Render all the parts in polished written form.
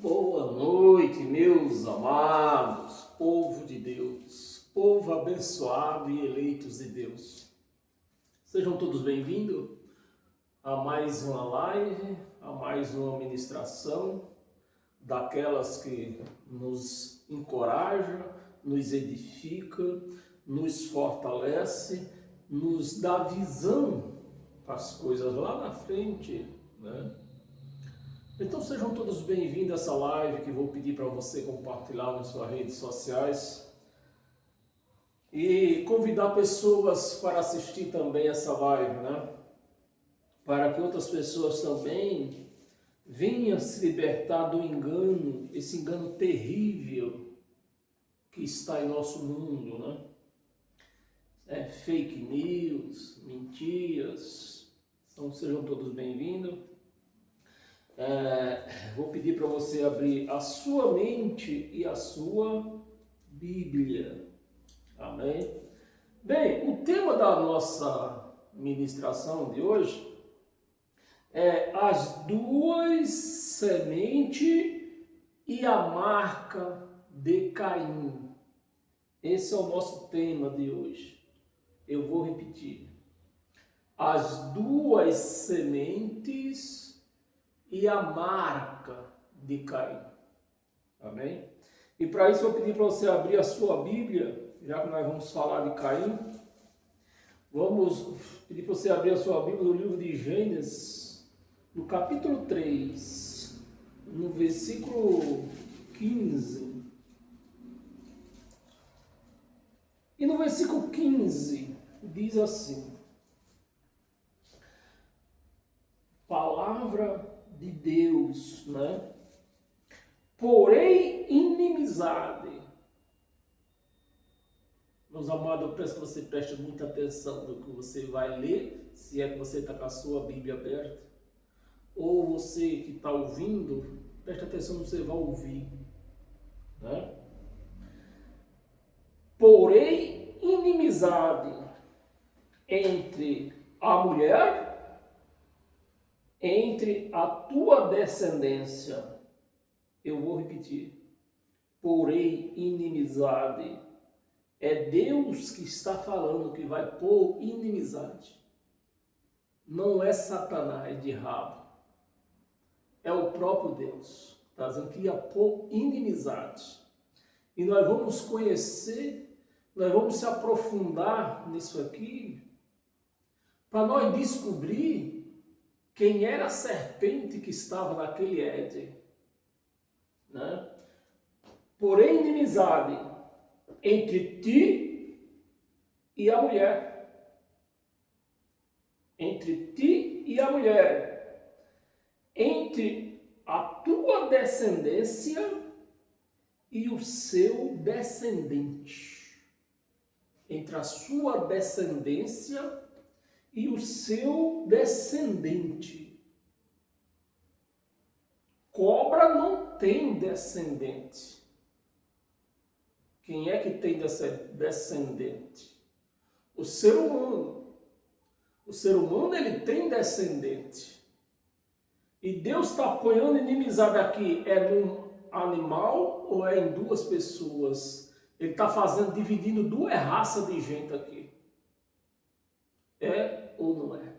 Boa noite, meus amados, povo de Deus, povo abençoado e eleitos de Deus. Sejam todos bem-vindos a mais uma live, a mais uma ministração daquelas que nos encoraja, nos edifica, nos fortalece, nos dá visão para as coisas lá na frente, né? Então sejam todos bem-vindos a essa live que vou pedir para você compartilhar nas suas redes sociais e convidar pessoas para assistir também essa live, né? Para que outras pessoas também venham se libertar do engano, esse engano terrível que está em nosso mundo, né? Fake news, mentiras. Então sejam todos bem-vindos. Vou pedir para você abrir a sua mente e a sua Bíblia. Amém? Bem, o tema da nossa ministração de hoje é as duas sementes e a marca de Caim. Esse é o nosso tema de hoje. Eu vou repetir. As duas sementes e a marca de Caim. Amém? E para isso eu pedi para você abrir a sua Bíblia, já que nós vamos falar de Caim. Vamos pedir para você abrir a sua Bíblia no livro de Gênesis, no capítulo 3, no versículo 15. E no versículo 15 diz assim: palavra de Deus, né? Porém, inimizade. Meus amados, eu peço que você preste muita atenção no que você vai ler, se é que você está com a sua Bíblia aberta, ou você que está ouvindo, preste atenção no que você vai ouvir, né? Porém, inimizade entre a mulher, entre a tua descendência. Eu vou repetir. Porém, inimizade. É Deus que está falando que vai pôr inimizade. Não é Satanás de rabo. É o próprio Deus. Está dizendo que ia pôr inimizade. E nós vamos conhecer, nós vamos se aprofundar nisso aqui, para nós descobrir quem era a serpente que estava naquele Éden, né? Porém, inimizade entre ti e a mulher. Entre ti e a mulher. Entre a tua descendência e o seu descendente. Entre a sua descendência e o seu descendente. Cobra não tem descendente. Quem é que tem descendente? O ser humano. O ser humano, ele tem descendente. E Deus está apoiando inimizade aqui. É num animal ou é em duas pessoas? Ele está dividindo duas raças de gente aqui. É ou não é?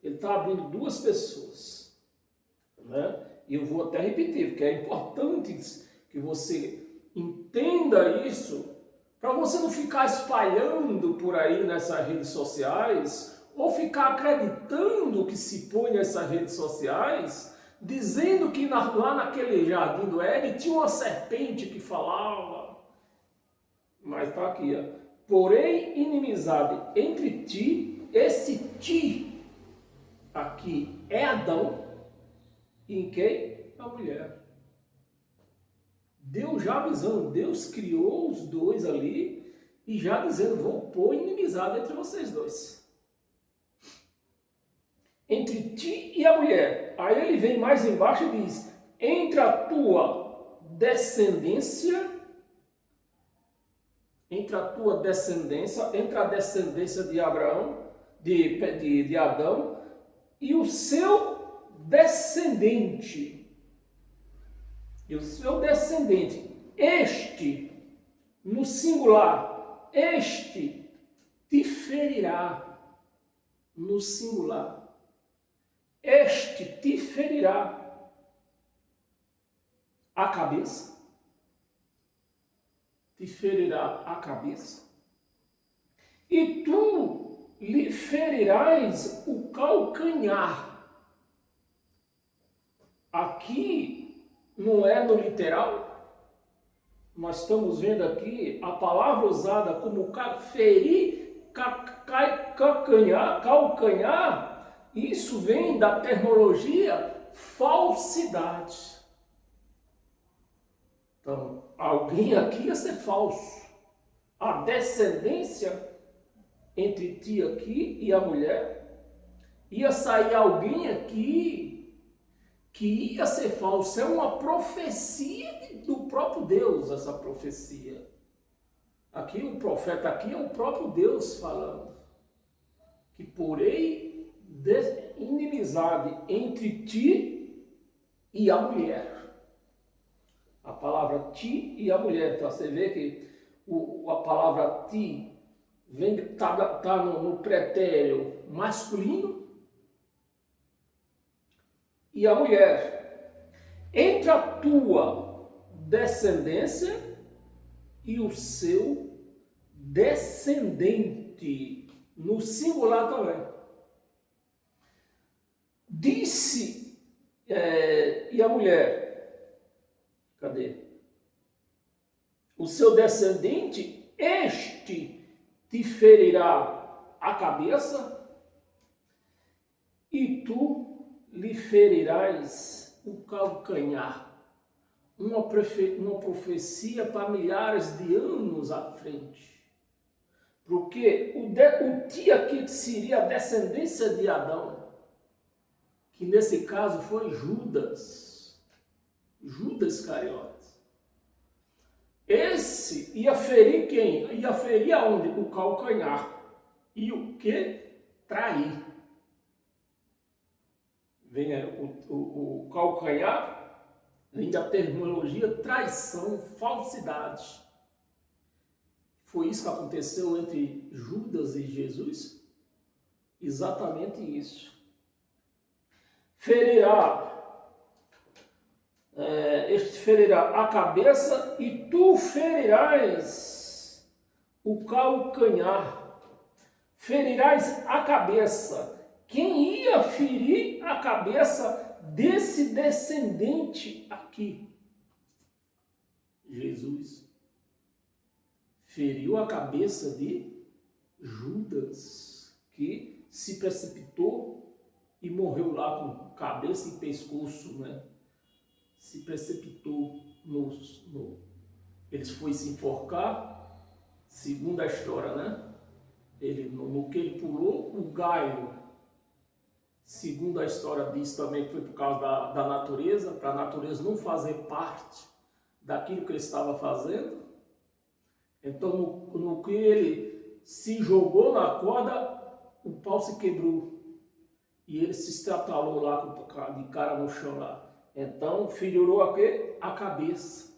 Ele está abrindo duas pessoas, né? E eu vou até repetir, porque é importante que você entenda isso, para você não ficar espalhando por aí nessas redes sociais, ou ficar acreditando que se põe nessas redes sociais, dizendo que lá naquele jardim do Éden tinha uma serpente que falava. Mas está aqui, ó. Porém, inimizade entre ti, esse ti aqui é Adão, e em quem? A mulher. Deus já avisando, Deus criou os dois ali e já dizendo, vou pôr inimizade entre vocês dois. Entre ti e a mulher. Aí ele vem mais embaixo e diz, entre a tua descendência, entre a descendência de Abraão, de Adão, e o seu descendente. E o seu descendente, este, no singular, este te ferirá. No singular, este te ferirá a cabeça, te ferirá a cabeça, e tu lhe ferirás o calcanhar. Aqui não é no literal, nós estamos vendo aqui a palavra usada como ferir, calcanhar, isso vem da terminologia falsidade. Então, alguém aqui ia ser falso. A descendência entre ti aqui e a mulher, ia sair alguém aqui que ia ser falso. É uma profecia do próprio Deus, essa profecia. Aqui o profeta aqui é o próprio Deus falando. Que porém inimizade entre ti e a mulher. A palavra ti e a mulher. Então você vê que a palavra ti está no pretérito masculino e a mulher. Entre a tua descendência e o seu descendente, no singular também. Disse, e a mulher, cadê? O seu descendente, este te ferirá a cabeça e tu lhe ferirás o calcanhar. Uma profecia para milhares de anos à frente. Porque o ti aqui seria a descendência de Adão, que nesse caso foi Judas Iscariote. Esse ia ferir quem? Ia ferir aonde? O calcanhar. E o que? Trair. Vem o calcanhar, vem da terminologia traição, falsidade. Foi isso que aconteceu entre Judas e Jesus? Exatamente isso. Este ferirá a cabeça e tu ferirás o calcanhar. Ferirás a cabeça. Quem ia ferir a cabeça desse descendente aqui? Jesus. Feriu a cabeça de Judas, que se precipitou e morreu lá com cabeça e pescoço, né? Se precipitou ele foi se enforcar, segundo a história, né? No que ele pulou, o galho, segundo a história diz também que foi por causa da natureza, para a natureza não fazer parte daquilo que ele estava fazendo. Então, no que ele se jogou na corda, o pau se quebrou. E ele se estratalou lá de cara no chão lá. Então, feriu a quê? A cabeça.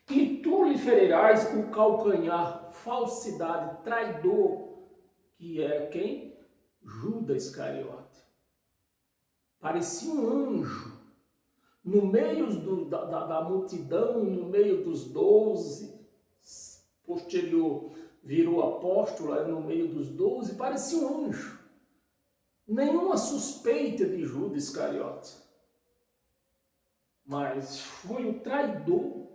E tu lhe ferirás o calcanhar, falsidade, traidor, que é quem? Judas Iscariote. Parecia um anjo. No meio da multidão, no meio dos 12, posterior virou apóstolo, no meio dos 12, parecia um anjo. Nenhuma suspeita de Judas Iscariote. Mas foi o traidor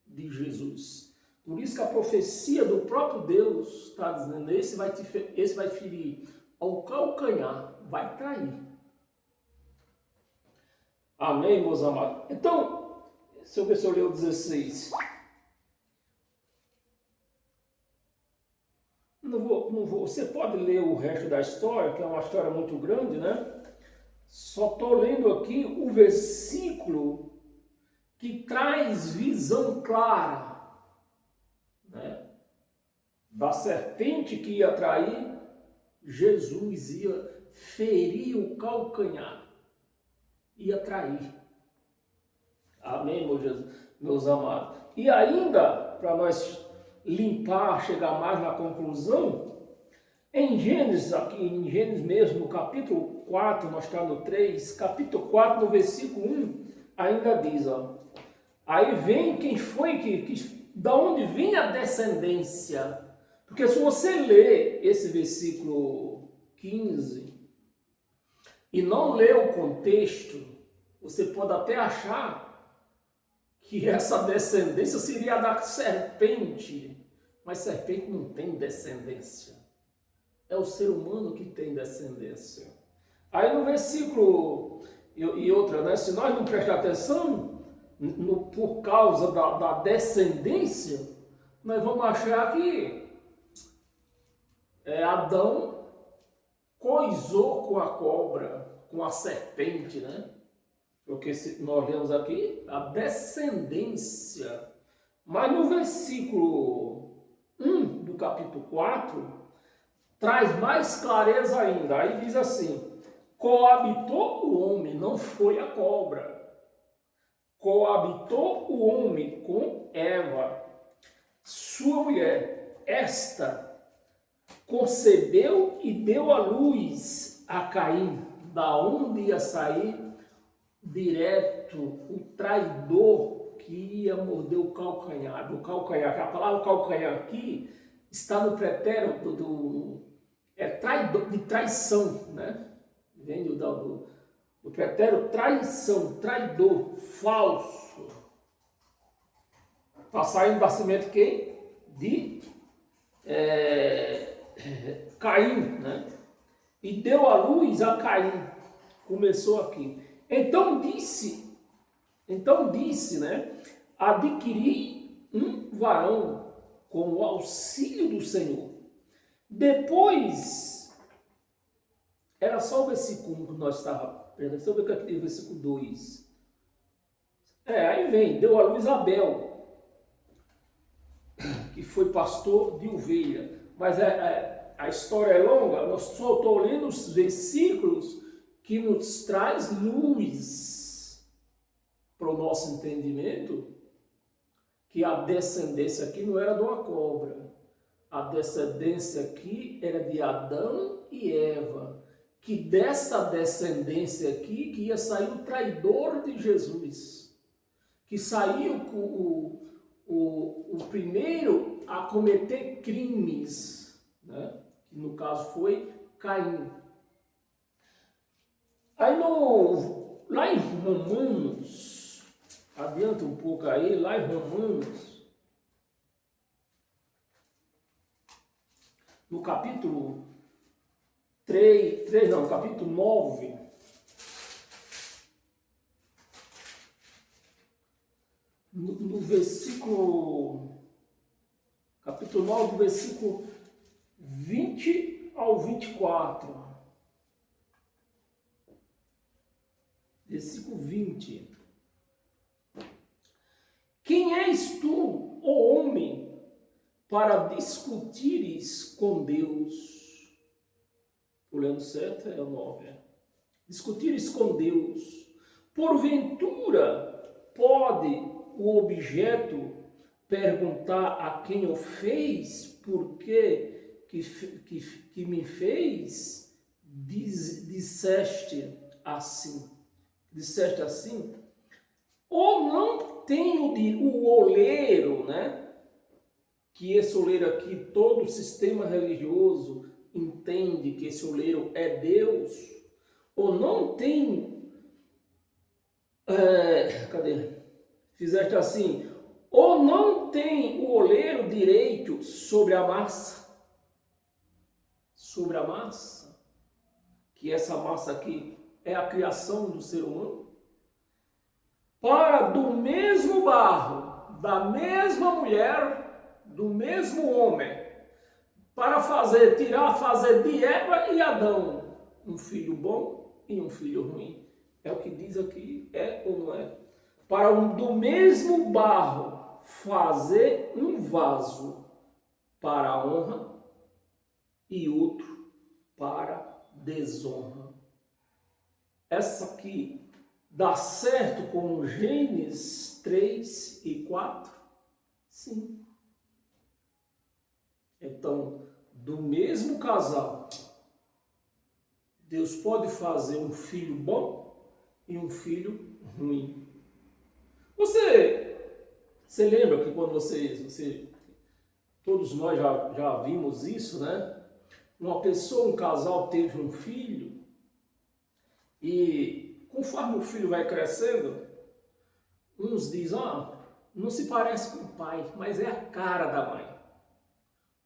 de Jesus. Por isso que a profecia do próprio Deus está dizendo, esse vai ferir ao calcanhar, vai trair. Amém, meus amados? Então, se eu ver se eu leio o 16. Não vou. Você pode ler o resto da história, que é uma história muito grande, né? Só estou lendo aqui o versículo que traz visão clara, né? Da serpente que ia trair, Jesus ia ferir o calcanhar. Ia trair. Amém, meus amados? E ainda, para nós limpar, chegar mais na conclusão, em Gênesis, aqui em Gênesis mesmo, no capítulo 4, nós estamos no 3, capítulo 4, no versículo 1, ainda diz, ó, aí vem quem foi da onde vinha a descendência. Porque se você ler esse versículo 15 e não ler o contexto, você pode até achar que essa descendência seria da serpente, mas serpente não tem descendência. É o ser humano que tem descendência. Aí no versículo e outra, né? Se nós não prestar atenção, por causa da descendência, nós vamos achar que Adão coisou com a cobra, com a serpente, né? Porque nós vemos aqui a descendência. Mas no versículo 1 do capítulo 4, traz mais clareza ainda. Aí diz assim: coabitou o homem, não foi a cobra. Coabitou o homem com Eva, sua mulher. Esta concebeu e deu à luz a Caim, da onde ia sair direto o traidor que ia morder o calcanhar. O calcanhar, a palavra calcanhar aqui está no pretérito traidor, de traição, né? Vem do pretérito traição, traidor, falso. Está saindo da semente quem? De Caim, né? E deu à luz a Caim. Começou aqui. Então disse, né? Adquiri um varão com o auxílio do Senhor. Depois, era só o versículo 1 que nós estávamos. Deixa eu ver aqui o versículo 2. Aí vem, deu à luz Abel, que foi pastor de ovelha. Mas a história é longa, eu só estou lendo os versículos que nos traz luz para o nosso entendimento, que a descendência aqui não era de uma cobra. A descendência aqui era de Adão e Eva, que dessa descendência aqui que ia sair o traidor de Jesus, que saiu o primeiro a cometer crimes, né? Que no caso foi Caim. Aí lá em Romanos, adianta um pouco aí, lá em Romanos, no capítulo capítulo 9, no versículo, capítulo 9, do versículo 20 ao 24. Versículo 20. Quem és tu, ó homem, para discutires com Deus? Olhando certo, é o 9. Discutires com Deus. Porventura, pode o objeto perguntar a quem o fez, por que me fez? Disseste assim. Disseste assim? Ou não tem o oleiro, né? Que esse oleiro aqui, todo o sistema religioso entende que esse oleiro é Deus, ou não tem, fizeste assim, ou não tem o oleiro direito sobre a massa, que essa massa aqui é a criação do ser humano, para do mesmo barro, da mesma mulher, do mesmo homem, para fazer de Eva e Adão um filho bom e um filho ruim. É o que diz aqui, é ou não é? Para do mesmo barro fazer um vaso para a honra e outro para desonra. Essa aqui dá certo com Gênesis 3 e 4? Sim. Então, do mesmo casal, Deus pode fazer um filho bom e um filho ruim. Você lembra que quando todos nós já vimos isso, né? Uma pessoa, um casal teve um filho e conforme o filho vai crescendo, uns dizem, não se parece com o pai, mas é a cara da mãe.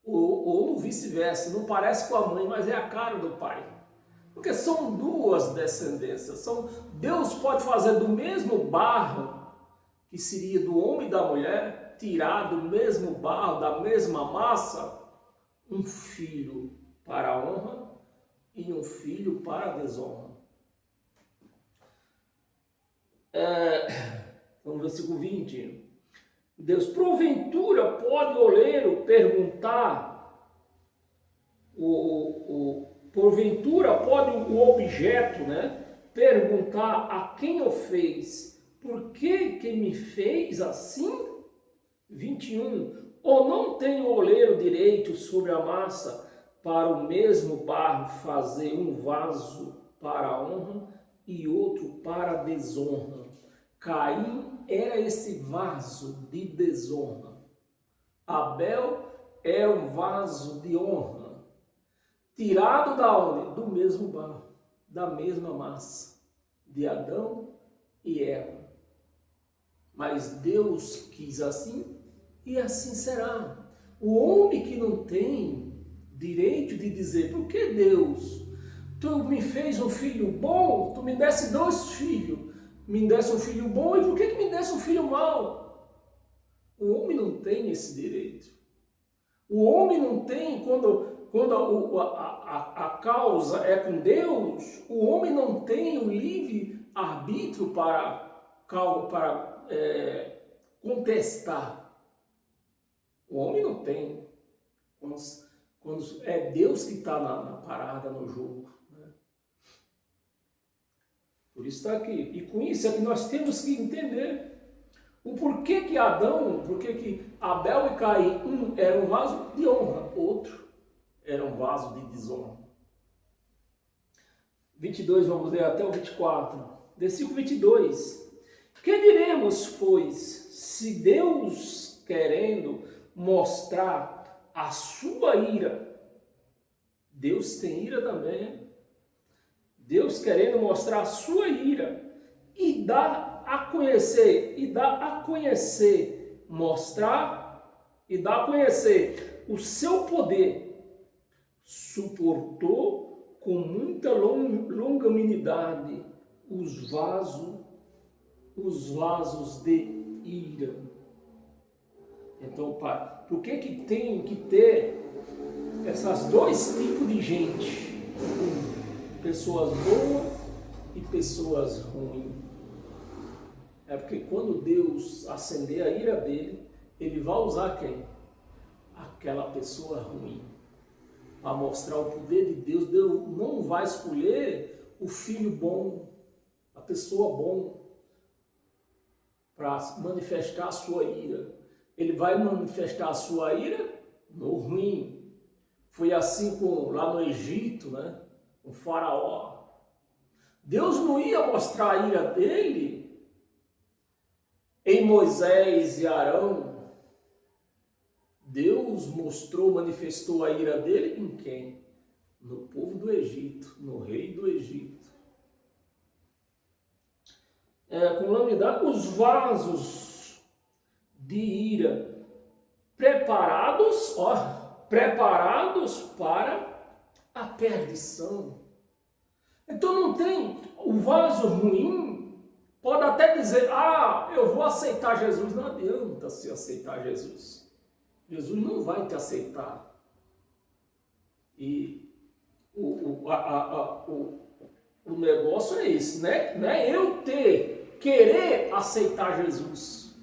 Ou vice-versa, não parece com a mãe, mas é a cara do pai. Porque são duas descendências. Deus pode fazer do mesmo barro, que seria do homem e da mulher, tirar do mesmo barro, da mesma massa, um filho para a honra e um filho para a desonra. Vamos ver versículo 20. Deus, porventura pode o oleiro perguntar, porventura pode o objeto, né, perguntar a quem o fez, por que me fez assim? 21. Ou não tem o oleiro direito sobre a massa para o mesmo barro fazer um vaso para a honra e outro para a desonra? Caim era esse vaso de desonra. Abel era um vaso de honra. Tirado da onde? Do mesmo barro, da mesma massa, de Adão e Eva. Mas Deus quis assim e assim será. O homem que não tem direito de dizer, por que Deus, tu me fez um filho bom, tu me desse 2 filhos, me desse um filho bom, e por que me desse um filho mau? O homem não tem esse direito. O homem não tem, quando a causa é com Deus, o homem não tem o livre arbítrio para contestar. O homem não tem. Quando é Deus que está na parada, no jogo. Né? Por isso está aqui. E com isso é que nós temos que entender o porquê que Abel e Caim, um era um vaso de honra, outro era um vaso de desonra. 22, vamos ler até o 24. Versículo 22. Que diremos, pois, se Deus, querendo mostrar a sua ira, Deus tem ira também, Deus querendo mostrar a sua ira e dar a conhecer, mostrar e dar a conhecer o seu poder, suportou com muita longanimidade os vasos de ira. Então, pai, por que tem que ter esses 2 tipos de gente? Pessoas boas e pessoas ruins. É porque quando Deus acender a ira dele, ele vai usar quem? Aquela pessoa ruim. Para mostrar o poder de Deus. Deus não vai escolher o filho bom, a pessoa bom, para manifestar a sua ira. Ele vai manifestar a sua ira no ruim. Foi assim lá no Egito, né? O faraó. Deus não ia mostrar a ira dele em Moisés e Arão. Deus manifestou a ira dele em quem? No povo do Egito, no rei do Egito. Com lamidade, os vasos de ira preparados para a perdição. Então não tem o vaso ruim, pode até dizer, eu vou aceitar Jesus. Não adianta se aceitar Jesus. Jesus não vai te aceitar. E o negócio é esse, né? Não é eu querer aceitar Jesus.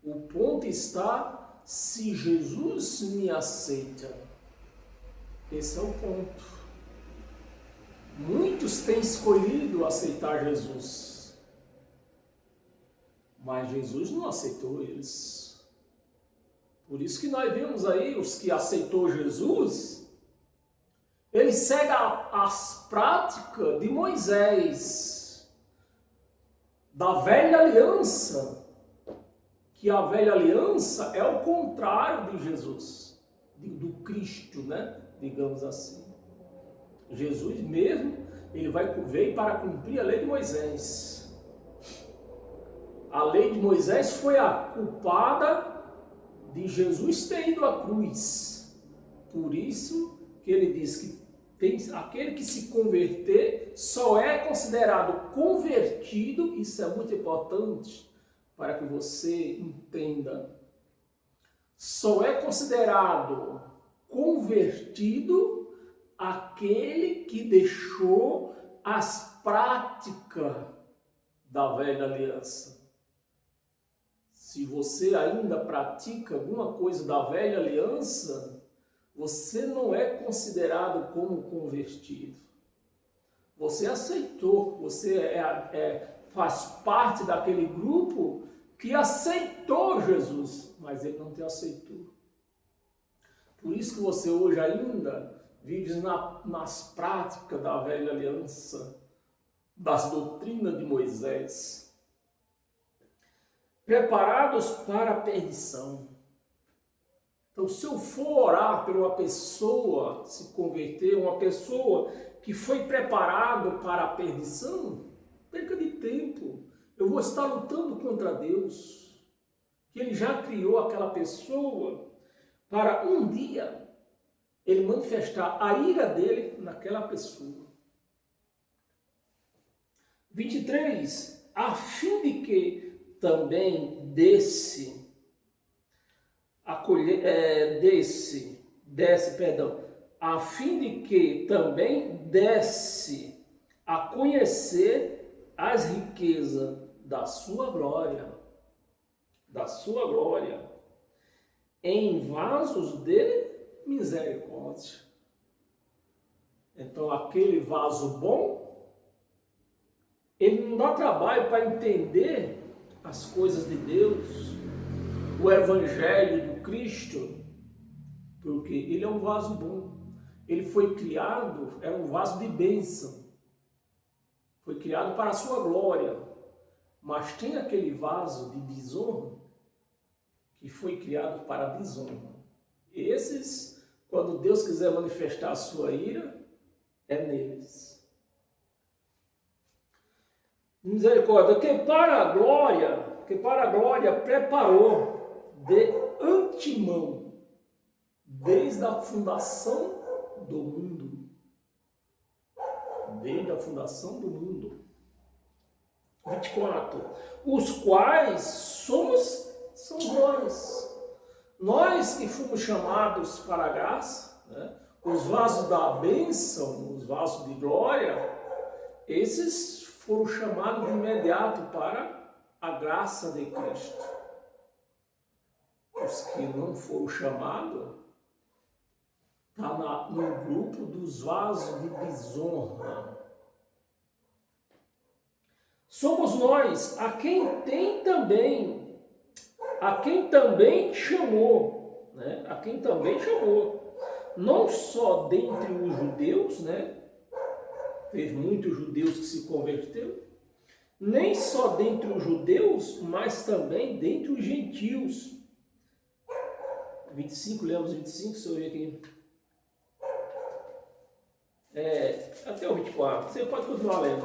O ponto está se Jesus me aceita. Esse é o ponto. Muitos têm escolhido aceitar Jesus, mas Jesus não aceitou eles. Por isso que nós vemos aí os que aceitou Jesus, eles seguem as práticas de Moisés, da velha aliança, que a velha aliança é o contrário de Jesus, do Cristo, né? Digamos assim. Jesus mesmo, ele veio para cumprir a lei de Moisés. A lei de Moisés foi a culpada de Jesus ter ido à cruz. Por isso que ele diz que aquele que se converter só é considerado convertido. Isso é muito importante para que você entenda. Só é considerado convertido aquele que deixou as práticas da velha aliança. Se você ainda pratica alguma coisa da velha aliança, você não é considerado como convertido. Você aceitou, você faz parte daquele grupo que aceitou Jesus, mas ele não te aceitou. Por isso que você hoje ainda vive nas práticas da velha aliança, das doutrinas de Moisés, preparados para a perdição. Então, se eu for orar por uma pessoa se converter, uma pessoa que foi preparado para a perdição, perca de tempo. Eu vou estar lutando contra Deus, que Ele já criou aquela pessoa para um dia ele manifestar a ira dele naquela pessoa. 23. A fim de que também a fim de que também desse a conhecer as riquezas da sua glória, em vasos de misericórdia. Então, aquele vaso bom, ele não dá trabalho para entender as coisas de Deus, o Evangelho do Cristo, porque ele é um vaso bom. Ele foi criado, era um vaso de bênção. Foi criado para a sua glória. Mas tem aquele vaso de desonra, que foi criado para a desonra. Esses, quando Deus quiser manifestar a sua ira, é neles. Misericórdia, que para a glória preparou de antemão, desde a fundação do mundo. Desde a fundação do mundo. 24. Os quais são nós que fomos chamados para a graça, né? Os vasos da bênção, os vasos de glória, esses foram chamados de imediato para a graça de Cristo. Os que não foram chamados, está no grupo dos vasos de desonra. Somos nós a quem também chamou, né? A quem também chamou, não só dentre os judeus, né? Teve muitos judeus que se converteram, nem só dentre os judeus, mas também dentre os gentios. 25, lemos 25, se eu ver aqui. Até o 24, você pode continuar lendo,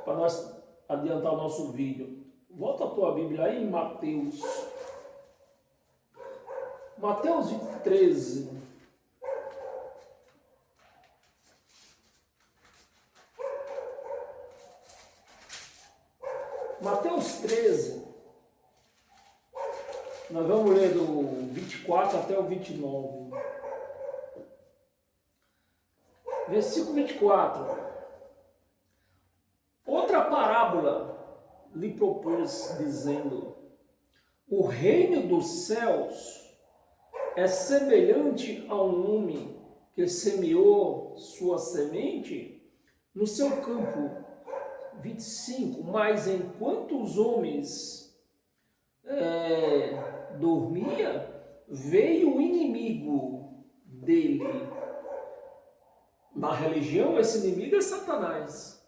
para nós adiantar o nosso vídeo. Volta a tua Bíblia aí em Mateus 13. Mateus 13. Nós vamos ler do 24 até o 29. Versículo 24. Outra parábola lhe propôs, dizendo: o reino dos céus é semelhante a um homem que semeou sua semente no seu campo. 25, mas enquanto os homens dormia, veio o inimigo dele. Na religião, esse inimigo é Satanás.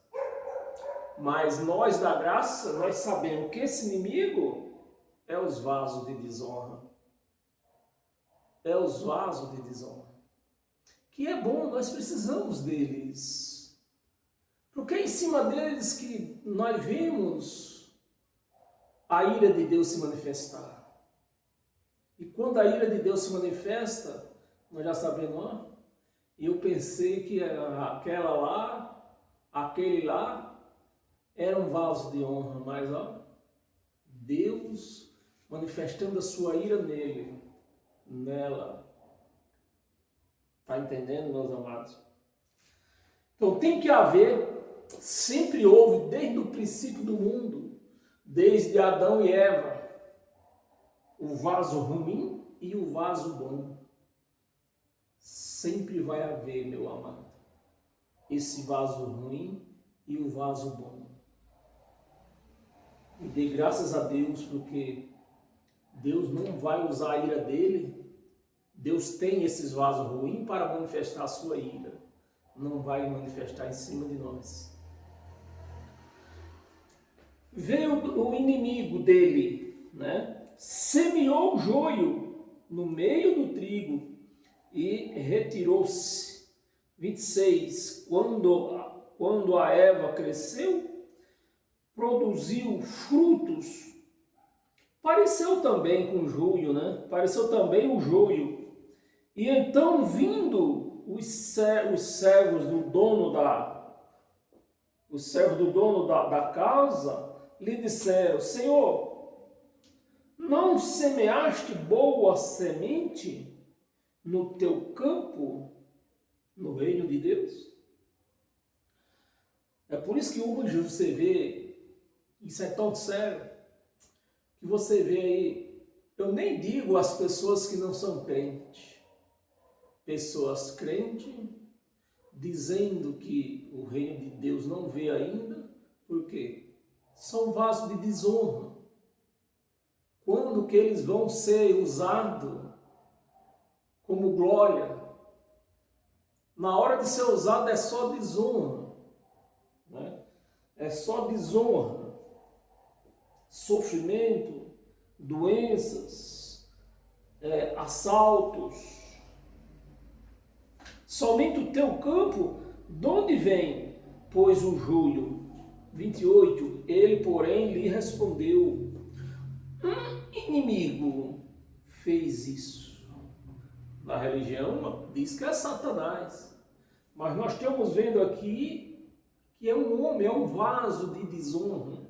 Mas nós da graça, nós sabemos que esse inimigo é os vasos de desonra. É os vasos de desonra. Que é bom, nós precisamos deles. Porque é em cima deles que nós vemos a ira de Deus se manifestar. E quando a ira de Deus se manifesta, nós já sabemos, ó, eu pensei que aquela lá, aquele lá, era um vaso de honra, mas ó, Deus manifestando a sua ira nele, nela. Está entendendo, meus amados? Então tem que haver, sempre houve, desde o princípio do mundo, desde Adão e Eva, o vaso ruim e o vaso bom. Sempre vai haver, meu amado, esse vaso ruim e o vaso bom. E dê graças a Deus, porque Deus não vai usar a ira dele. Deus tem esses vasos ruins para manifestar a sua ira. Não vai manifestar em cima de nós. Veio o inimigo dele, né? Semeou o joio no meio do trigo e retirou-se. 26. Quando a erva cresceu, produziu frutos. Pareceu também com o joio, né? Pareceu também o joio. E então, vindo os servos do dono da casa, lhe disseram: Senhor, não semeaste boa semente no teu campo, no reino de Deus? É por isso que hoje você vê, isso é tão sério, que você vê aí, eu nem digo as pessoas que não são crentes, pessoas crentes dizendo que o reino de Deus não vê ainda, por quê? São vasos de desonra. Quando que eles vão ser usados como glória? Na hora de ser usado é só desonra, né? É só desonra, sofrimento, doenças, assaltos. Somente o teu campo, de onde vem, pois, o joio? 28. Ele, porém, lhe respondeu: inimigo fez isso. Na religião diz que é Satanás. Mas nós estamos vendo aqui que é um homem, é um vaso de desonra,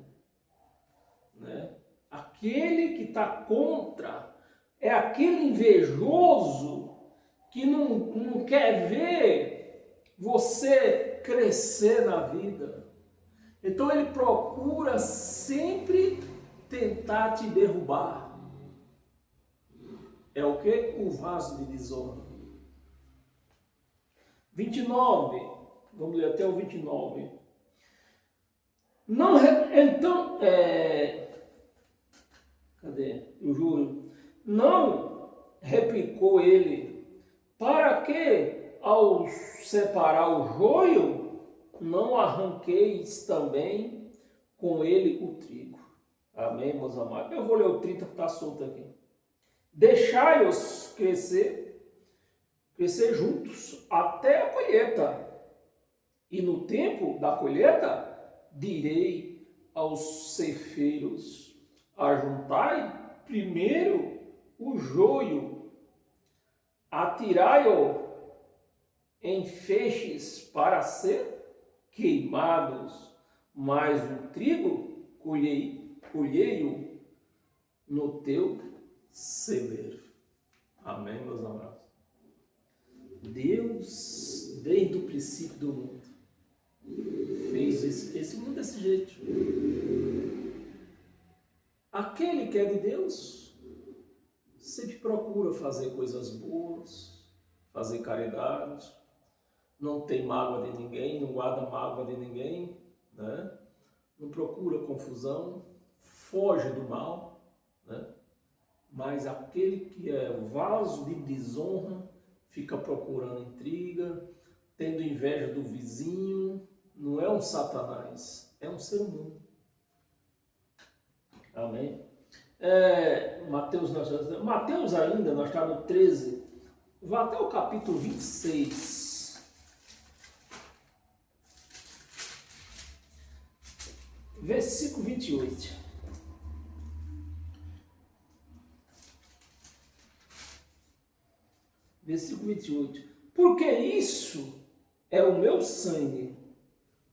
né? Aquele que está contra é aquele invejoso que não quer ver você crescer na vida. Então ele procura sempre tentar te derrubar. É o que? O vaso de desonra. 29, vamos ler até o 29. Não, então, cadê? Eu juro. Não, replicou ele, para que, ao separar o joio, não arranqueis também com ele o trigo. Amém, meus amados? Eu vou ler o 30 que está solto aqui. Deixai-os crescer juntos até a colheita. E no tempo da colheita, direi aos ceifeiros: ajuntai primeiro o joio, atirai-o em feixes para ser queimados, mas o trigo colhei-o no teu celeiro. Amém, meus amados? Deus, desde o princípio do mundo, fez esse mundo desse jeito. Aquele que é de Deus sempre procura fazer coisas boas, fazer caridade, não tem mágoa de ninguém, não guarda mágoa de ninguém, né? Não procura confusão, foge do mal, né? Mas aquele que é vaso de desonra fica procurando intriga, tendo inveja do vizinho, não é um Satanás, é um ser humano. Amém? Mateus ainda, nós estamos no 13, vai até o capítulo 26. Versículo 28. Versículo 28. Porque isso é o meu sangue,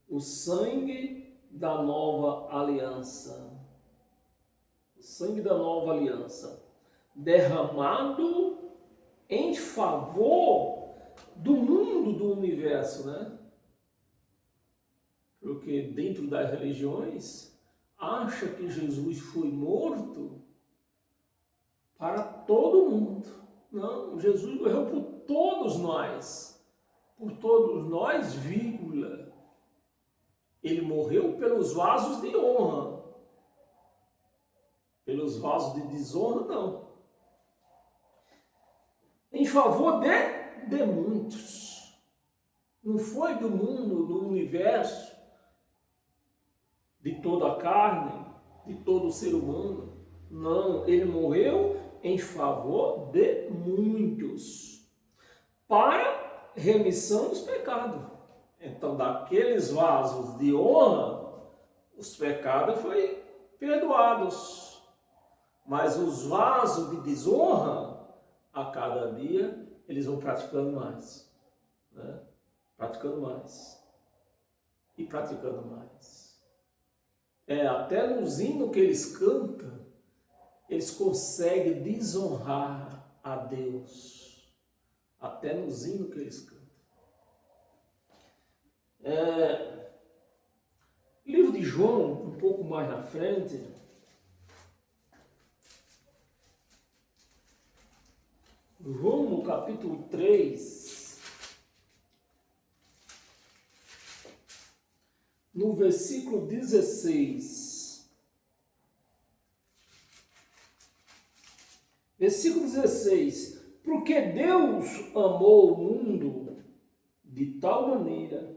o sangue da nova aliança. O sangue da nova aliança, derramado em favor do mundo, do universo, né? Porque dentro das religiões, acha que Jesus foi morto para todo mundo. Não, Jesus morreu por todos nós. Por todos nós, vírgula. Ele morreu pelos vasos de honra. Pelos vasos de desonra, não. Em favor de muitos. Não foi do mundo, do universo, de toda a carne, de todo o ser humano. Não, ele morreu em favor de muitos, para remissão dos pecados. Então, daqueles vasos de honra, os pecados foram perdoados. Mas os vasos de desonra, a cada dia, eles vão praticando mais. Né? Praticando mais. E praticando mais. Até nos hinos que eles cantam, eles conseguem desonrar a Deus. Até nos hinos que eles cantam. Livro de João, um pouco mais na frente. João, no capítulo 3, no versículo 16. Versículo 16. Porque Deus amou o mundo de tal maneira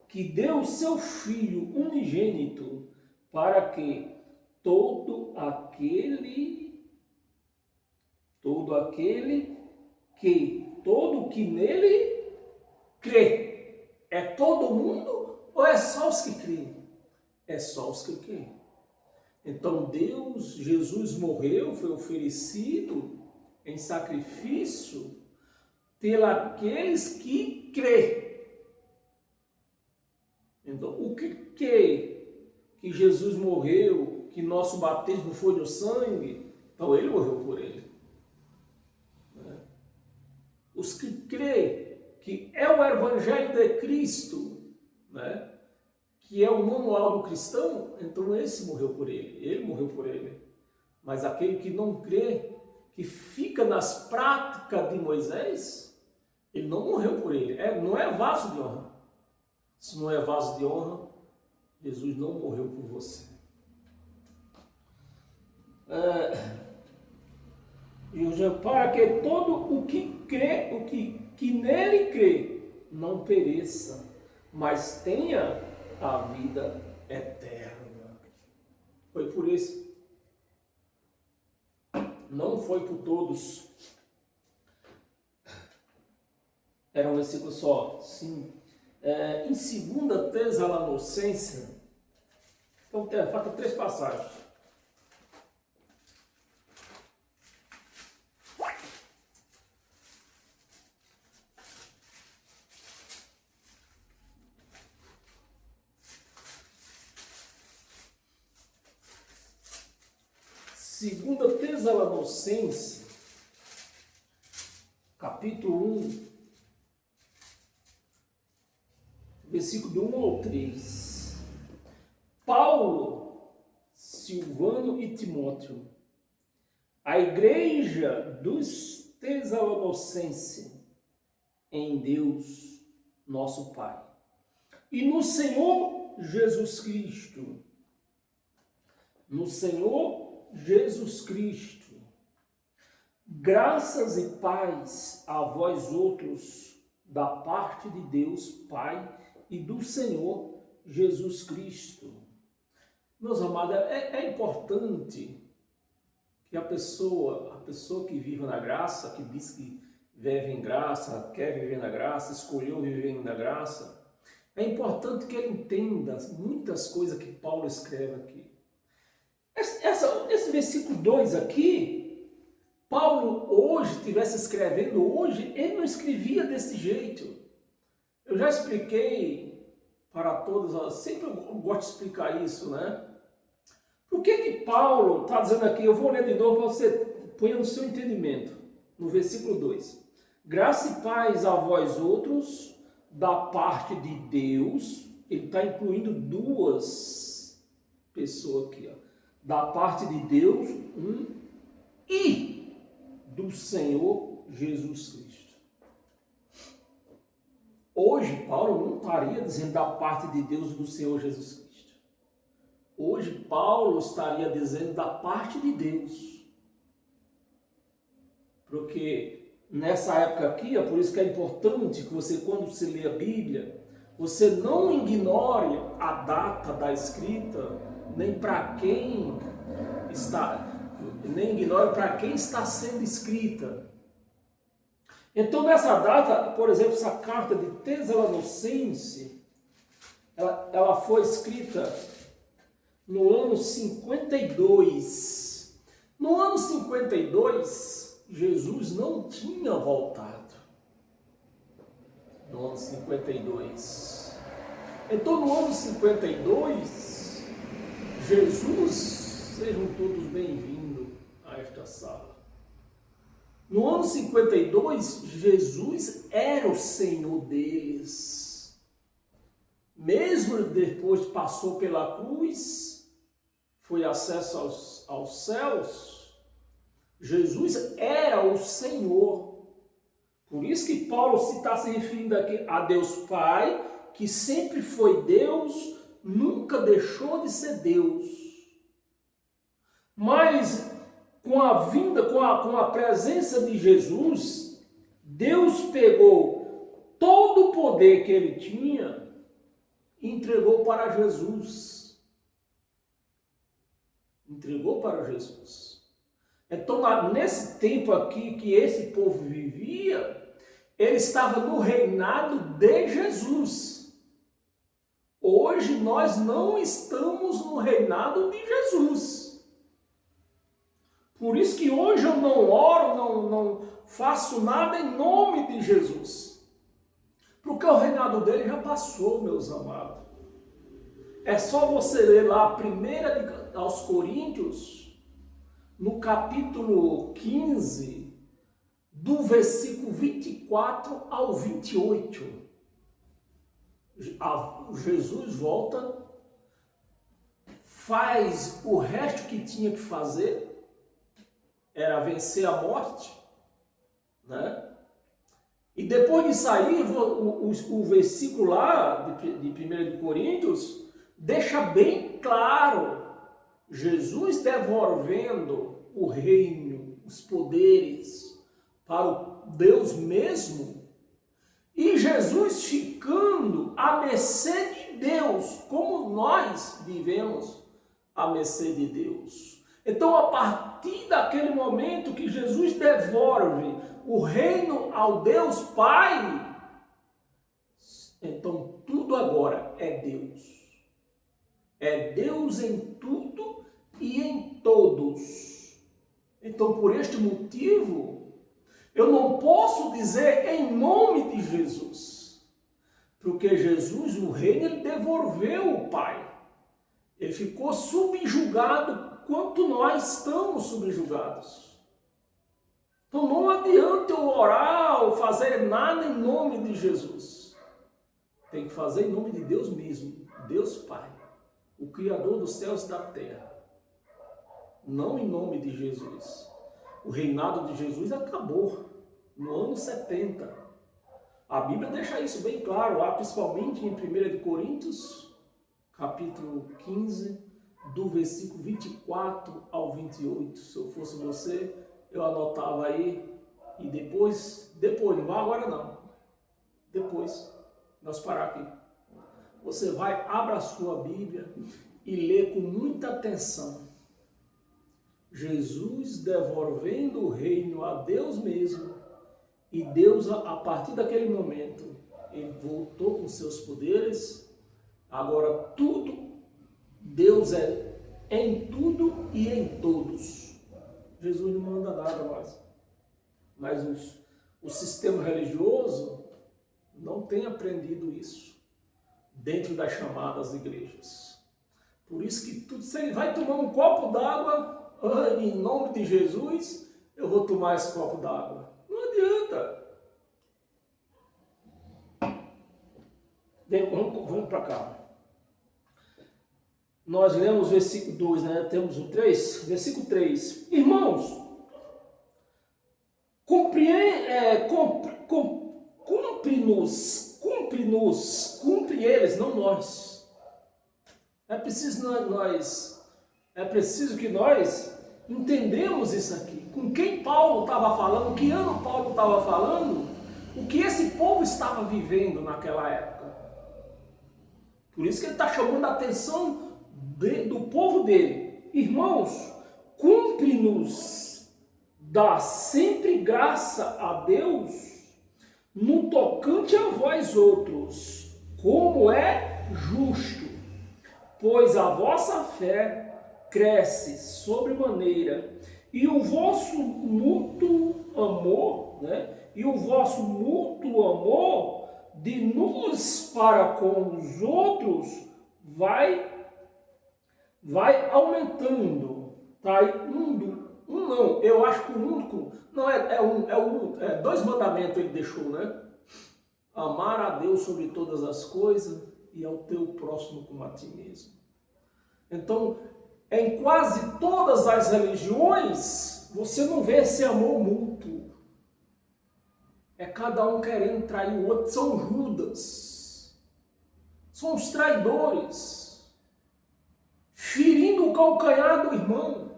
que deu o seu Filho unigênito para que todo que nele crê. É todo mundo ou é só os que creem? É só os que creem. Então Jesus morreu, foi oferecido em sacrifício pelos que crê. Então, o que crê que Jesus morreu, que nosso batismo foi no sangue, então ele morreu por ele. Os que crê que é o Evangelho de Cristo, né? Que é o manual do cristão, então esse morreu por ele morreu por ele. Mas aquele que não crê, que fica nas práticas de Moisés, ele não morreu por ele, não é vaso de honra. Se não é vaso de honra, Jesus não morreu por você. Para que todo o que crê, que nele crê, não pereça, mas tenha a vida eterna. Foi por isso. Não foi por todos. Era um versículo só. Sim. Em 2 Tessalonicenses, então falta 3 passagens. Segunda Tessalonicenses, capítulo 1, versículo de 1 ao 3. Paulo, Silvano e Timóteo, a igreja dos Tessalonicenses em Deus nosso Pai, e no Senhor Jesus Cristo. No Senhor Jesus Cristo. Graças e paz a vós outros, da parte de Deus Pai e do Senhor Jesus Cristo. Meus amados, é importante que a pessoa que vive na graça, que diz que vive em graça, quer viver na graça, escolheu viver na graça, é importante que ele entenda muitas coisas que Paulo escreve aqui. Esse versículo 2 aqui, Paulo hoje estivesse escrevendo hoje, ele não escrevia desse jeito. Eu já expliquei para todos, sempre eu gosto de explicar isso, né? Por que Paulo está dizendo aqui, eu vou ler de novo para você pôr no seu entendimento, no versículo 2. Graça e paz a vós outros, da parte de Deus, ele está incluindo duas pessoas aqui, ó. Da parte de Deus, e do Senhor Jesus Cristo. Hoje, Paulo não estaria dizendo da parte de Deus e do Senhor Jesus Cristo. Hoje, Paulo estaria dizendo da parte de Deus. Porque nessa época aqui, é por isso que é importante que você, quando você lê a Bíblia, você não ignore a data da escrita, nem para quem está, nem ignore para quem está sendo escrita. Então, nessa data, por exemplo, essa carta de Tessalonicense, ela foi escrita no ano 52. No ano 52, Jesus não tinha voltado. No ano 52. Então, no ano 52, Jesus, sejam todos bem-vindos a esta sala. No ano 52, Jesus era o Senhor deles. Mesmo depois passou pela cruz, foi acesso aos céus, Jesus era o Senhor. Por isso que Paulo está se referindo aqui a Deus Pai, que sempre foi Deus, nunca deixou de ser Deus. Mas com a vinda, com a presença de Jesus, Deus pegou todo o poder que ele tinha e entregou para Jesus. Entregou para Jesus. Então, nesse tempo aqui que esse povo vivia, ele estava no reinado de Jesus. Hoje nós não estamos no reinado de Jesus. Por isso que hoje eu não oro, não faço nada em nome de Jesus. Porque o reinado dele já passou, meus amados. É só você ler lá a 1 aos Coríntios, no capítulo 15, do versículo 24 ao 28. Jesus volta, faz o resto que tinha que fazer, era vencer a morte, né? E depois de sair, o versículo lá de 1 Coríntios deixa bem claro, Jesus devolvendo o reino, os poderes para o Deus mesmo, e Jesus ficando à mercê de Deus, como nós vivemos à mercê de Deus. Então, a partir daquele momento que Jesus devolve o reino ao Deus Pai, então tudo agora é Deus. É Deus em tudo e em todos. Então, por este motivo, eu não posso dizer em nome de Jesus, porque Jesus, o reino, ele devolveu o Pai. Ele ficou subjugado quanto nós estamos subjugados. Então não adianta eu orar ou fazer nada em nome de Jesus. Tem que fazer em nome de Deus mesmo, Deus Pai, o Criador dos céus e da terra. Não em nome de Jesus. O reinado de Jesus acabou no ano 70. A Bíblia deixa isso bem claro, lá principalmente em 1 Coríntios, capítulo 15, do versículo 24 ao 28. Se eu fosse você, eu anotava aí e depois, não vai agora não. Depois, nós parar aqui. Você vai, abra a sua Bíblia e lê com muita atenção. Jesus devolvendo o reino a Deus mesmo, e Deus, a partir daquele momento, ele voltou com seus poderes. Agora tudo, Deus é em tudo e em todos. Jesus não manda nada mais. Mas o sistema religioso não tem aprendido isso dentro das chamadas igrejas. Por isso que tudo, se ele vai tomar um copo d'água, em nome de Jesus, eu vou tomar esse copo d'água. Não adianta. Bem, vamos para cá. Nós lemos o versículo 2, né? Temos o 3, versículo 3. Irmãos, cumpre eles, não nós. É preciso que nós entendemos isso aqui. Com quem Paulo estava falando, que ano Paulo estava falando, o que esse povo estava vivendo naquela época. Por isso que ele está chamando a atenção do povo dele. Irmãos, cumpre-nos dar sempre graça a Deus no tocante a vós outros, como é justo, pois a vossa fé cresce sobremaneira, e o vosso mútuo amor, de nos para com os outros vai aumentando, tá? Eu acho que o único, não é dois mandamentos ele deixou, né? Amar a Deus sobre todas as coisas e ao teu próximo como a ti mesmo. Então, em quase todas as religiões, você não vê esse amor mútuo. É cada um querendo trair o outro. São Judas. São os traidores. Ferindo o calcanhar do irmão.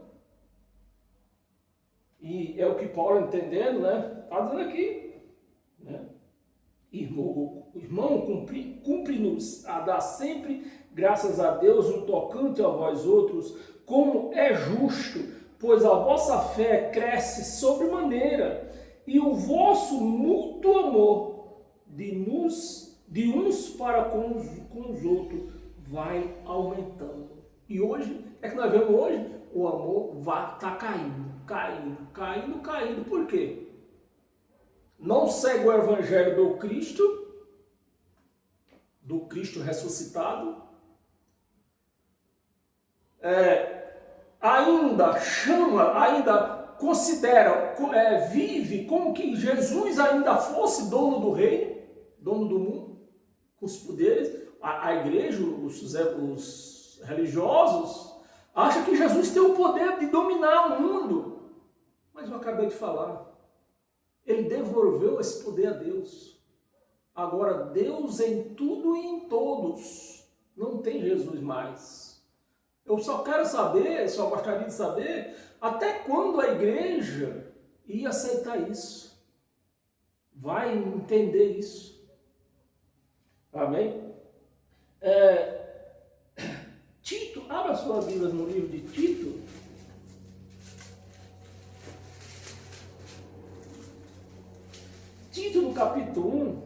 E é o que Paulo entendendo, né? Está dizendo aqui. Né? Irmão, cumpre-nos a dar sempre graças a Deus no tocante a vós outros, como é justo, pois a vossa fé cresce sobremaneira, e o vosso mútuo amor de uns para com os outros vai aumentando. E hoje, é que nós vemos hoje, o amor está caindo. Por quê? Não segue o evangelho do Cristo ressuscitado, ainda considera, vive como que Jesus ainda fosse dono do reino, dono do mundo, com os poderes. A igreja, os religiosos, acham que Jesus tem o poder de dominar o mundo. Mas eu acabei de falar, ele devolveu esse poder a Deus. Agora, Deus em tudo e em todos, não tem Jesus mais. Eu só gostaria de saber, até quando a igreja ia aceitar isso? Vai entender isso? Amém? Tito, abra sua Bíblia no livro de Tito. Tito, no capítulo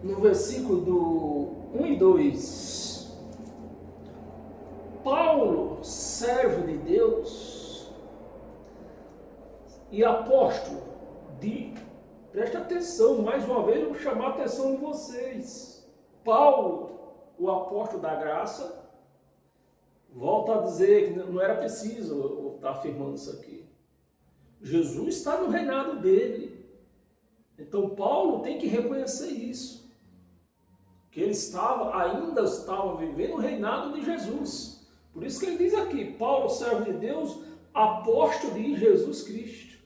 1, no versículo do 1 e 2. Paulo, servo de Deus e apóstolo preste atenção, mais uma vez eu vou chamar a atenção de vocês. Paulo, o apóstolo da graça, volta a dizer que não era preciso eu estar afirmando isso aqui. Jesus está no reinado dele. Então Paulo tem que reconhecer isso. Que ele ainda estava vivendo o reinado de Jesus. Por isso que ele diz aqui, Paulo, servo de Deus, apóstolo de Jesus Cristo,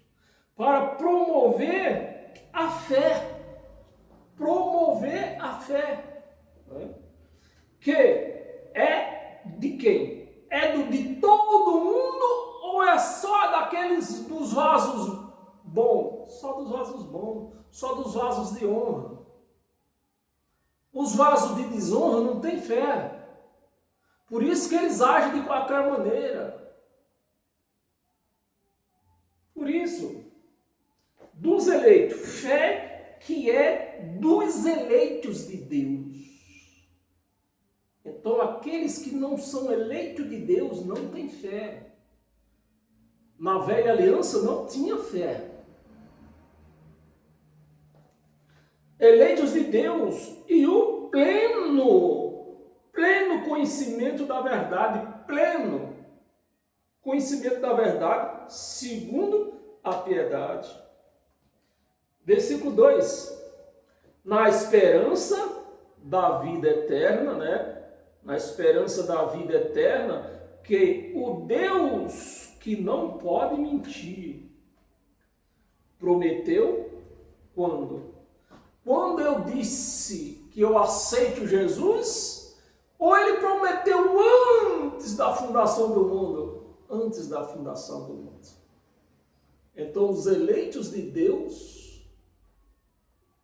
para promover a fé. Promover a fé. Né? Que é de quem? É de todo mundo ou é só daqueles dos vasos bons? Só dos vasos bons, só dos vasos de honra. Os vasos de desonra não têm fé. Por isso que eles agem de qualquer maneira. Por isso, dos eleitos, fé que é dos eleitos de Deus. Então, aqueles que não são eleitos de Deus não têm fé. Na velha aliança não tinha fé. Eleitos de Deus e o pleno conhecimento da verdade, pleno conhecimento da verdade, segundo a piedade. Versículo 2, na esperança da vida eterna, né? Na esperança da vida eterna, que o Deus que não pode mentir, prometeu quando? Quando eu disse que eu aceito Jesus, ou ele prometeu antes da fundação do mundo? Antes da fundação do mundo. Então, os eleitos de Deus,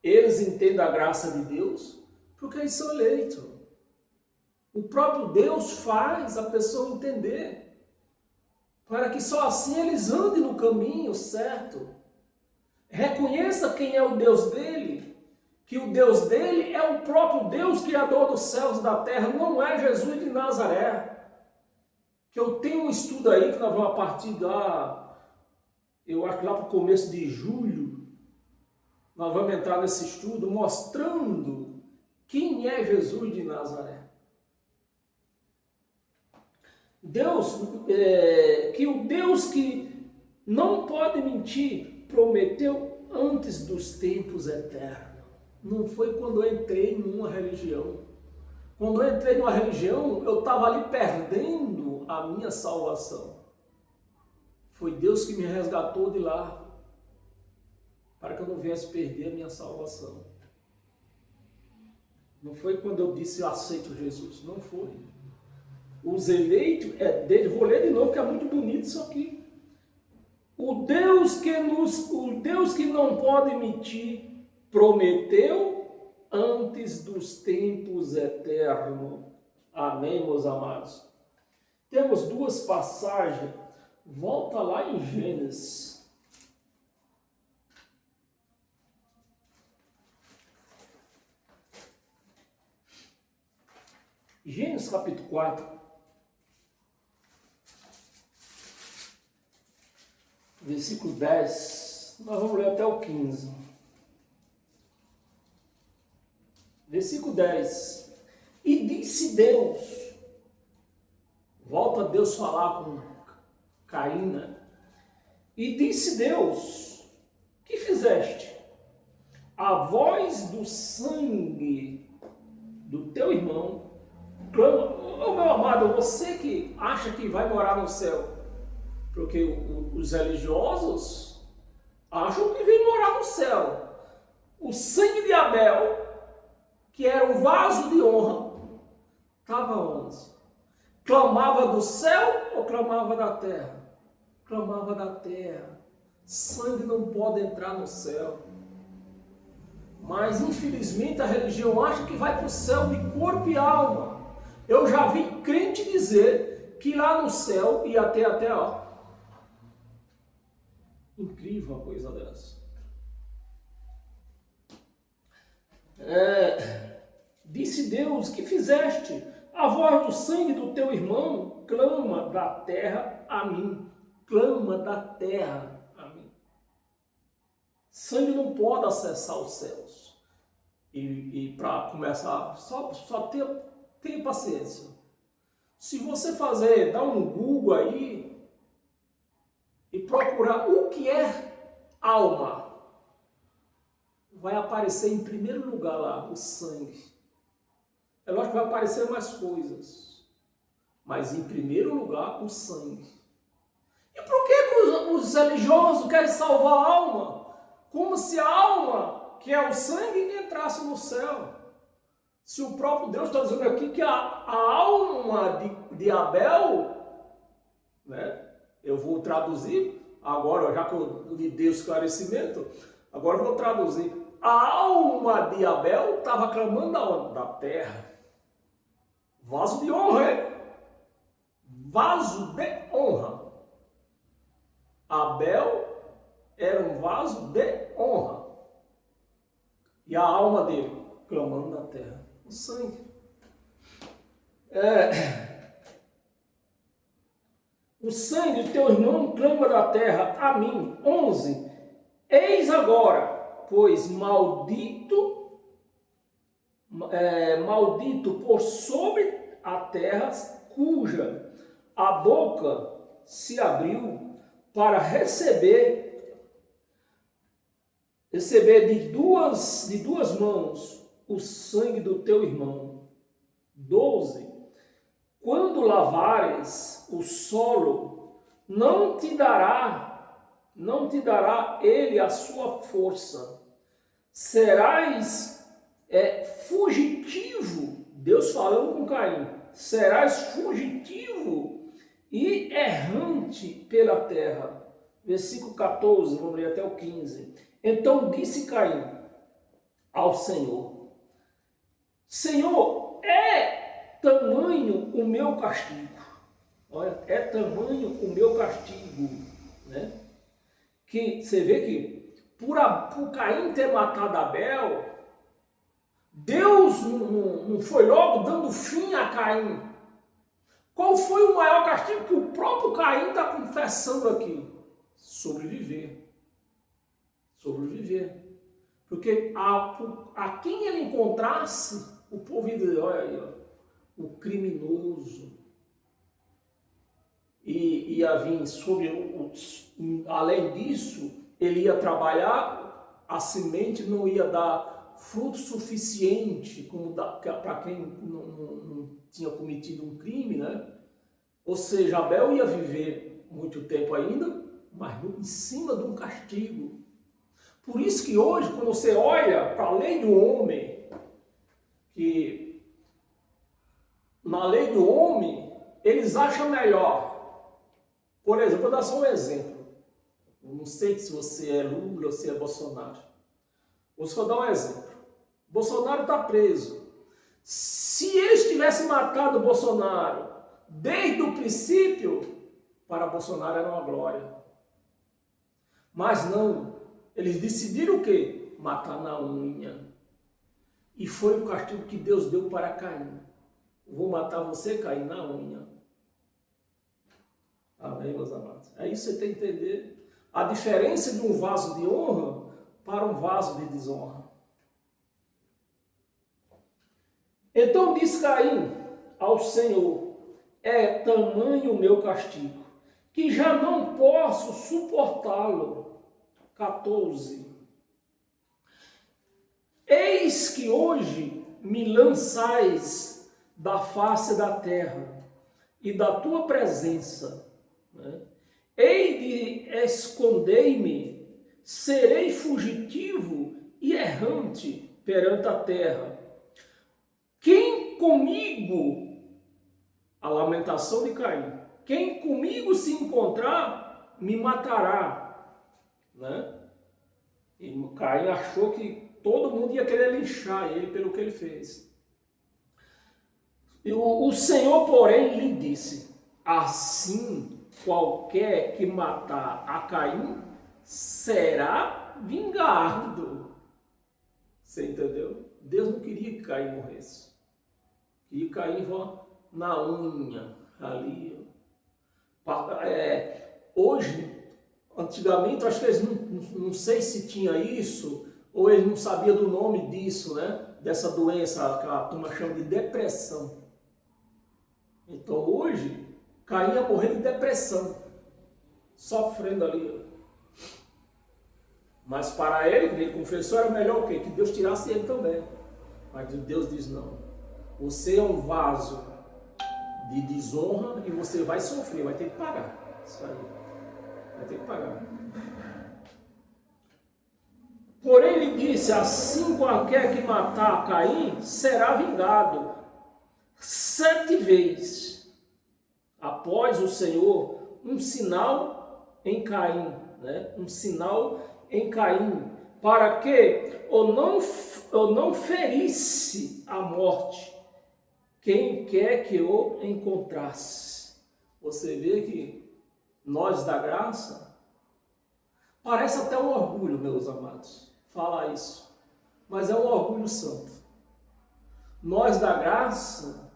eles entendem a graça de Deus, porque eles são eleitos. O próprio Deus faz a pessoa entender, para que só assim eles andem no caminho certo. Reconheça quem é o Deus dele, que o Deus dele é o próprio Deus criador dos céus e da terra, não é Jesus de Nazaré. Que eu tenho um estudo aí, que nós vamos a partir eu acho que lá para o começo de julho, nós vamos entrar nesse estudo mostrando quem é Jesus de Nazaré. Que o Deus que não pode mentir, prometeu antes dos tempos eternos. Não foi quando eu entrei numa religião. Quando eu entrei numa religião, eu estava ali perdendo a minha salvação. Foi Deus que me resgatou de lá, para que eu não viesse perder a minha salvação. Não foi quando eu disse eu aceito Jesus, não foi. Os eleitos é dele, vou ler de novo que é muito bonito isso aqui. O Deus que não pode mentir, prometeu antes dos tempos eternos. Amém, meus amados? Temos duas passagens. Volta lá em Gênesis. Gênesis capítulo 4. Versículo 10. Nós vamos ler até o 15. Versículo 10. E disse Deus. Volta Deus falar com Caim, né? E disse Deus, que fizeste? A voz do sangue do teu irmão clama. Ô meu amado, você que acha que vai morar no céu, porque os religiosos acham que vem morar no céu. O sangue de Abel, que era um vaso de honra, estava onde? Clamava do céu ou clamava da terra? Clamava da terra. Sangue não pode entrar no céu. Mas infelizmente a religião acha que vai para o céu de corpo e alma. Eu já vi crente dizer que lá no céu ia ter até, ó. Incrível uma coisa dessa. Disse Deus, que fizeste? A voz do sangue do teu irmão clama da terra a mim. Clama da terra a mim. Sangue não pode acessar os céus. E para começar, só tenha paciência. Se você dar um Google aí e procurar o que é alma, vai aparecer em primeiro lugar lá o sangue. É lógico que vai aparecer mais coisas, mas em primeiro lugar o sangue. E por que os religiosos querem salvar a alma? como se a alma, que é o sangue, entrasse no céu. Se o próprio Deus está dizendo aqui que a alma de Abel, né? Eu vou traduzir agora, já que eu lhe dei o esclarecimento, agora eu vou traduzir. A alma de Abel estava clamando aonde? Da terra. Vaso de honra, hein? Vaso de honra. Abel era um vaso de honra. E a alma dele clamando da terra. O sangue. O sangue do teu irmão clama da terra a mim. 11. Eis agora, pois maldito por sobre a terra, cuja a boca se abriu para receber de duas mãos o sangue do teu irmão. 12. Quando lavares o solo, não te dará ele a sua força. Serás fugitivo, Deus falando com Caim, serás fugitivo e errante pela terra. Versículo 14, vamos ler até o 15. Então disse Caim ao Senhor: Senhor, é tamanho o meu castigo. Olha, é tamanho o meu castigo, né? Que você vê que por Caim ter matado Abel, Deus não foi logo dando fim a Caim. Qual foi o maior castigo que o próprio Caim está confessando aqui? Sobreviver. Sobreviver. Porque a quem ele encontrasse, o povo ia dizer, olha aí, ó, o criminoso. E ia vir além disso, ele ia trabalhar, a semente não ia dar fruto suficiente para quem não tinha cometido um crime, né? Ou seja, Abel ia viver muito tempo ainda, mas em cima de um castigo. Por isso que hoje, quando você olha para a lei do homem, que na lei do homem, eles acham melhor. Por exemplo, vou dar só um exemplo. Não sei se você é Lula ou se é Bolsonaro. Vou só dar um exemplo. Bolsonaro está preso. Se eles tivessem matado o Bolsonaro desde o princípio, para Bolsonaro era uma glória. Mas não. Eles decidiram o quê? Matar na unha. E foi o castigo que Deus deu para Caim. Vou matar você, Caim, na unha. Amém, meus amados? É isso que você tem que entender. A diferença de um vaso de honra para um vaso de desonra. Então diz Caim ao Senhor: é tamanho o meu castigo, que já não posso suportá-lo. 14. Eis que hoje me lançais da face da terra e da tua presença, né? Hei de esconder-me, serei fugitivo e errante perante a terra. Quem comigo, a lamentação de Caim, quem comigo se encontrar, me matará, né? E Caim achou que todo mundo ia querer linchar ele pelo que ele fez. E o Senhor, porém, lhe disse: assim, qualquer que matar a Caim será vingado. Você entendeu? Deus não queria que Caim morresse. Queria que Caim vá na unha, ali. Hoje, antigamente, acho que eles não sei se tinha isso, ou eles não sabiam do nome disso, né? Dessa doença que a turma chama de depressão. Então hoje, Caim ia morrer de depressão, sofrendo ali. Mas para ele confessou, era melhor o quê? Que Deus tirasse ele também. Mas Deus diz não. Você é um vaso de desonra e você vai sofrer, vai ter que pagar. Isso aí. Vai ter que pagar. Porém ele disse, assim qualquer que matar Caim será vingado 7 vezes. Após o Senhor, um sinal em Caim, né? Um sinal em Caim, para que eu não ferisse a morte quem quer que eu encontrasse. Você vê que nós da graça, parece até um orgulho, meus amados, falar isso, mas é um orgulho santo. Nós da graça,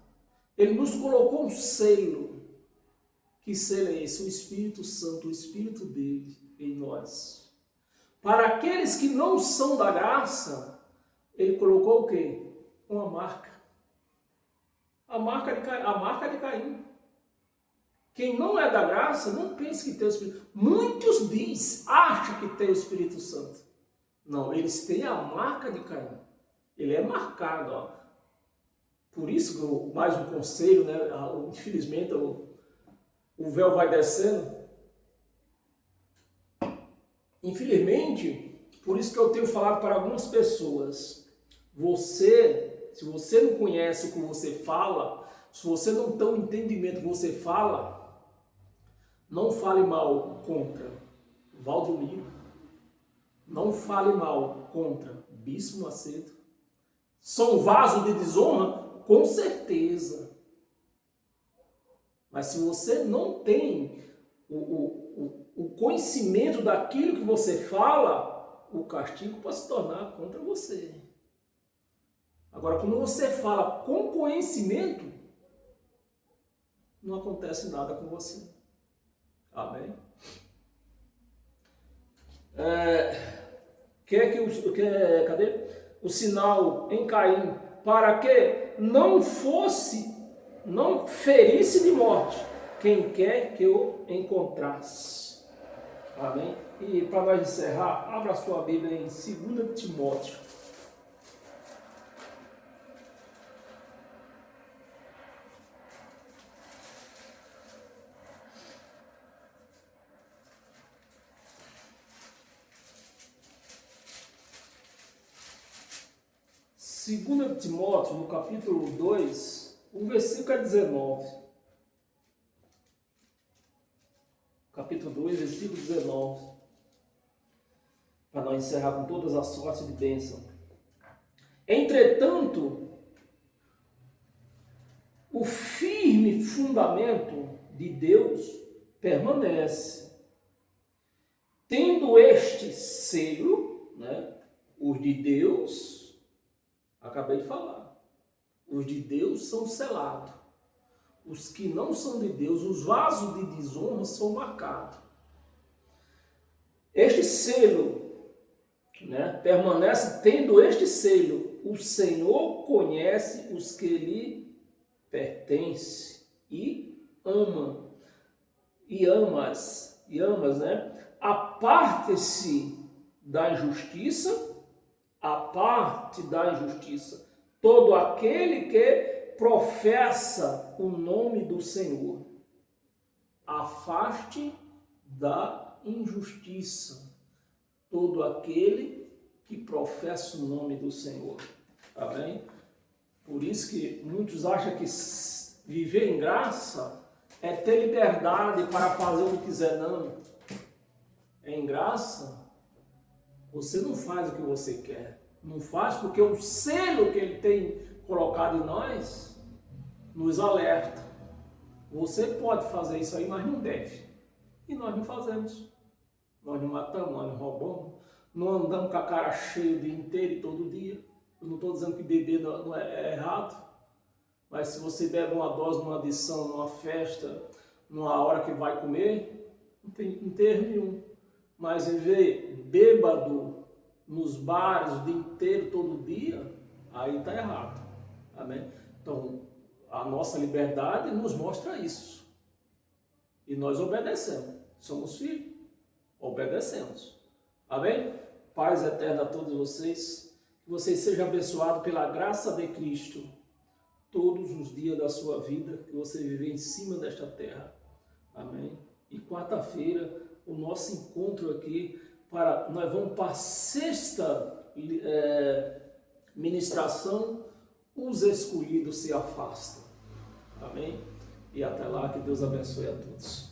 ele nos colocou um selo. Que selo é esse? O Espírito Santo, o Espírito dele em nós. Para aqueles que não são da graça, ele colocou o quê? Uma marca. A marca de Caim. Quem não é da graça, não pense que tem o Espírito. Muitos acham que tem o Espírito Santo. Não, eles têm a marca de Caim. Ele é marcado, ó. Por isso, mais um conselho, né? Infelizmente, o véu vai descendo. Infelizmente, por isso que eu tenho falado para algumas pessoas, se você não conhece o que você fala, se você não tem o entendimento do que você fala, não fale mal contra Valdomiro, não fale mal contra Bispo Macedo. São vasos de desonra? Com certeza. Mas se você não tem o conhecimento daquilo que você fala, o castigo pode se tornar contra você. Agora, quando você fala com conhecimento, não acontece nada com você. Amém? Cadê? O sinal em Caim, para que não ferisse de morte quem quer que eu encontrasse. Amém? E para nós encerrar, abra a sua Bíblia em 2 Timóteo. Segunda Timóteo, no capítulo 2, o versículo é 19. Capítulo 2, versículo 19. Para nós encerrar com todas as sortes de bênção. Entretanto, o firme fundamento de Deus permanece. Tendo este selo, né, os de Deus, acabei de falar, os de Deus são selados. Os que não são de Deus, os vasos de desonra são marcados. Este selo, né, permanece. Tendo este selo, o Senhor conhece os que lhe pertencem e ama. E amas, né? Aparte-se da injustiça, a parte da injustiça, todo aquele que professa o nome do Senhor. Afaste da injustiça todo aquele que professa o nome do Senhor. Amém? Por isso que muitos acham que viver em graça é ter liberdade para fazer o que quiser. Não. Em graça, você não faz o que você quer. Não faz porque o selo que ele tem colocado em nós nos alerta. Você pode fazer isso aí, mas não deve. E nós não fazemos. Nós não matamos, nós não roubamos, não andamos com a cara cheia o dia inteiro e todo dia. Eu não estou dizendo que beber não é errado, mas se você bebe uma dose numa adição, numa festa, numa hora que vai comer, não tem erro nenhum. Mas viver bêbado nos bares o dia inteiro, todo dia, aí está errado. Amém? Então, a nossa liberdade nos mostra isso. E nós obedecemos. Somos filhos. Obedecemos. Amém? Paz eterna a todos vocês. Que vocês sejam abençoados pela graça de Cristo todos os dias da sua vida, que você viver em cima desta terra. Amém? E quarta-feira, o nosso encontro aqui nós vamos para a sexta ministração, os escolhidos se afastam. Amém? E até lá, que Deus abençoe a todos.